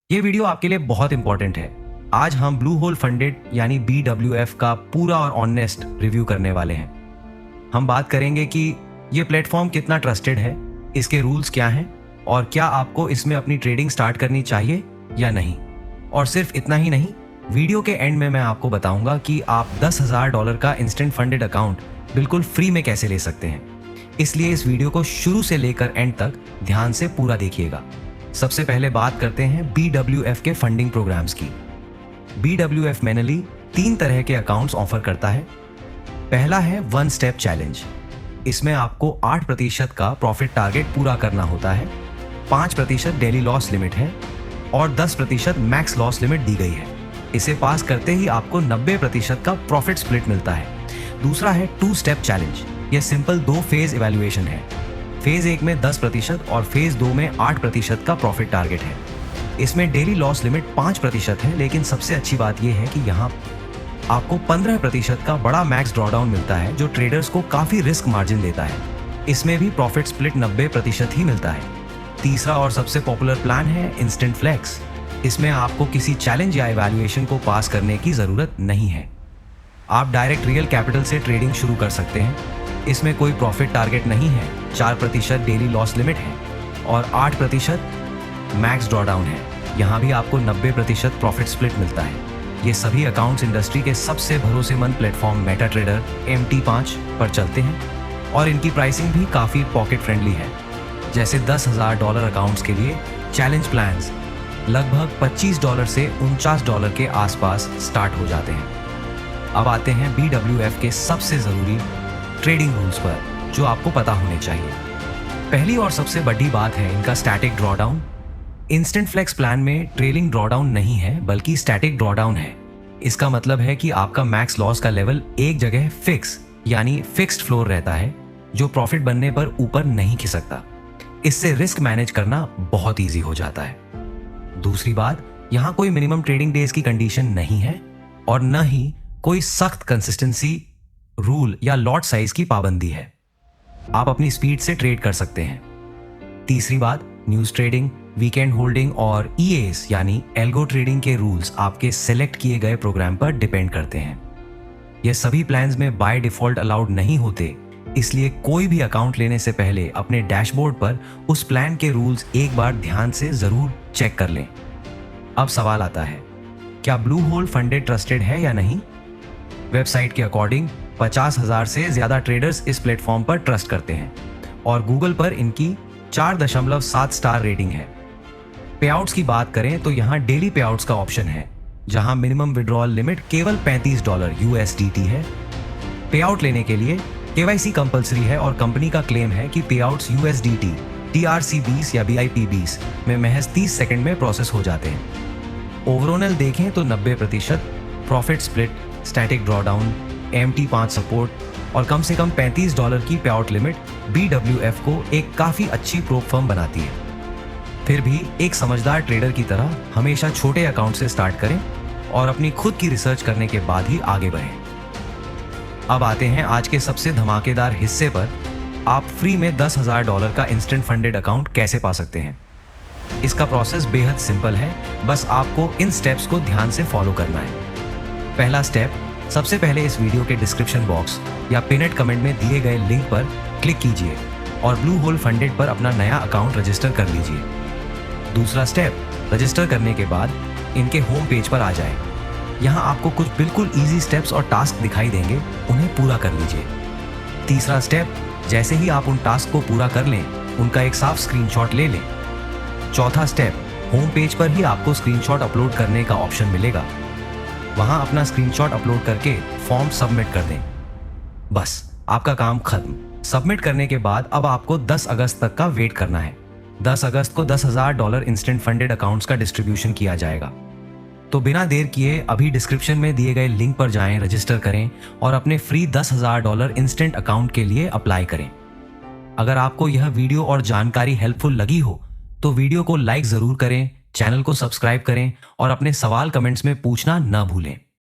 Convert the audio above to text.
ये वीडियो आपके लिए बहुत इंपॉर्टेंट है। आज हम ब्लू होल फंडेड यानी BWF का पूरा और ऑनेस्ट रिव्यू करने वाले हैं। हम बात करेंगे कि ये प्लेटफॉर्म कितना ट्रस्टेड है, इसके रूल्स क्या हैं और क्या आपको इसमें अपनी ट्रेडिंग स्टार्ट करनी चाहिए या नहीं। और सिर्फ इतना ही नहीं, वीडियो के एंड में मैं आपको बताऊंगा कि आप $10,000 का इंस्टेंट फंडेड अकाउंट बिल्कुल फ्री में कैसे ले सकते हैं। इसलिए इस वीडियो को शुरू से लेकर एंड तक ध्यान से पूरा देखिएगा। सबसे पहले बात करते हैं BWF के फंडिंग प्रोग्राम्स की। BWF मेनली 3 तरह के अकाउंट्स ऑफर करता है। पहला है वन स्टेप चैलेंज। इसमें आपको 8% का प्रॉफिट टारगेट पूरा करना होता है, 5% डेली लॉस लिमिट है और 10% मैक्स लॉस लिमिट दी गई है। इसे पास करते ही आपको 90% का प्रॉफिट स्प्लिट मिलता है। दूसरा है 2 स्टेप चैलेंज। यह सिंपल 2 फेज इवैल्यूएशन है। फेज 1 में 10% और फेज 2 में 8% का प्रॉफिट टारगेट है। इसमें डेली लॉस लिमिट 5% है, लेकिन सबसे अच्छी बात यह है कि यहाँ आपको 15% का बड़ा मैक्स ड्रॉडाउन मिलता है, जो ट्रेडर्स को काफी रिस्क मार्जिन देता है। इसमें भी प्रॉफिट स्प्लिट 90% ही मिलता है। तीसरा और सबसे पॉपुलर प्लान है इंस्टेंट फ्लेक्स। इसमें आपको किसी चैलेंज या इवैल्यूएशन को पास करने की जरूरत नहीं है। आप डायरेक्ट रियल कैपिटल से ट्रेडिंग शुरू कर सकते हैं। इसमें कोई प्रॉफिट टारगेट नहीं है, 4% डेली लॉस लिमिट है और 8% मैक्स ड्रॉडाउन है। यहाँ भी आपको 90% प्रॉफिट स्प्लिट मिलता है। ये सभी अकाउंट्स इंडस्ट्री के सबसे भरोसेमंद प्लेटफॉर्म मेटाट्रेडर MT5 पर चलते हैं और इनकी प्राइसिंग भी काफ़ी पॉकेट फ्रेंडली है। जैसे $10,000 अकाउंट्स के लिए चैलेंज प्लान्स लगभग $25 से $49 के आसपास स्टार्ट हो जाते हैं। अब आते हैं BWF के सबसे ज़रूरी ट्रेडिंग रूल्स पर, जो आपको पता होने चाहिए। पहली और सबसे बड़ी बात है इनका static drawdown. Instant flex plan में ट्रेलिंग ड्रॉडाउन नहीं है, बल्कि स्टैटिक ड्रॉडाउन है। इसका मतलब है कि आपका मैक्स लॉस का लेवल एक जगह फिक्स यानी फिक्स्ड फ्लोर रहता है, जो प्रॉफिट बनने पर ऊपर नहीं खिसकता। इससे रिस्क मैनेज करना बहुत ईजी हो जाता है। दूसरी बात, यहाँ कोई मिनिमम ट्रेडिंग डेज की कंडीशन नहीं है और न ही कोई सख्त कंसिस्टेंसी रूल या लॉट साइज की पाबंदी है। आप अपनी स्पीड से ट्रेड कर सकते हैं। तीसरी बात, न्यूज ट्रेडिंग, वीकेंड होल्डिंग और EAs यानी एल्गो ट्रेडिंग के रूल्स आपके सेलेक्ट किए गए प्रोग्राम पर डिपेंड करते हैं। यह सभी प्लान्स में बाय डिफॉल्ट अलाउड नहीं होते, इसलिए कोई भी अकाउंट लेने से पहले अपने डैशबोर्ड पर उस प्लान के रूल्स एक बार ध्यान से जरूर चेक कर लें। अब सवाल आता है, क्या ब्लू होल फंडेड ट्रस्टेड है या नहीं? वेबसाइट के अकॉर्डिंग 50,000 से ज्यादा ट्रेडर्स इस प्लेटफॉर्म पर ट्रस्ट करते हैं और गूगल पर इनकी 4.7 स्टार रेटिंग है। पेआउट्स की बात करें तो यहाँ डेली पेआउट्स का ऑप्शन है, जहाँ मिनिमम विड्रॉल लिमिट केवल $35 USDT है। पेआउट लेने के लिए KYC कंपलसरी है और कंपनी का क्लेम है कि पेआउट्स USDT, TRC20 या BIP20 में महज 30 सेकंड में प्रोसेस हो जाते हैं। ओवरऑल देखें तो 90% profit split, static drawdown, MT5 support और कम से कम $35 की पेआउट लिमिट BWF को एक काफी अच्छी प्रो फर्म बनाती है। फिर भी एक समझदार ट्रेडर की तरह हमेशा छोटे अकाउंट से स्टार्ट करें और अपनी खुद की रिसर्च करने के बाद ही आगे बढ़ें। अब आते हैं आज के सबसे धमाकेदार हिस्से पर। आप फ्री में $10,000 का इंस्टेंट फंडेड अकाउंट कैसे पा सकते हैं। इसका प्रोसेस बेहद सिंपल है, बस आपको इन स्टेप्स को ध्यान से फॉलो करना है। पहला स्टेप, सबसे पहले इस वीडियो के डिस्क्रिप्शन बॉक्स या पिनेड कमेंट में दिए गए लिंक पर क्लिक कीजिए और ब्लू होल फंडेड पर अपना नया अकाउंट रजिस्टर कर लीजिए। दूसरा स्टेप, रजिस्टर करने के बाद इनके होम पेज पर आ जाएं। यहाँ आपको कुछ बिल्कुल इजी स्टेप्स और टास्क दिखाई देंगे, उन्हें पूरा कर लीजिए। तीसरा स्टेप, जैसे ही आप उन टास्क को पूरा कर लें, उनका एक साफ स्क्रीनशॉट ले लें। चौथा स्टेप, होम पेज पर ही आपको स्क्रीनशॉट अपलोड करने का ऑप्शन मिलेगा। वहां अपना स्क्रीनशॉट अपलोड करके फॉर्म सबमिट कर दें। बस आपका काम खत्म। सबमिट करने के बाद अब आपको 10 अगस्त तक का वेट करना है। 10 अगस्त को $10,000 इंस्टेंट फंडेड अकाउंट्स का डिस्ट्रीब्यूशन किया जाएगा। तो बिना देर किए अभी डिस्क्रिप्शन में दिए गए लिंक पर जाएं, रजिस्टर करें और अपने फ्री $10,000 इंस्टेंट अकाउंट के लिए अप्लाई करें। अगर आपको यह वीडियो और जानकारी हेल्पफुल लगी हो तो वीडियो को लाइक जरूर करें, चैनल को सब्सक्राइब करें और अपने सवाल कमेंट्स में पूछना न भूलें।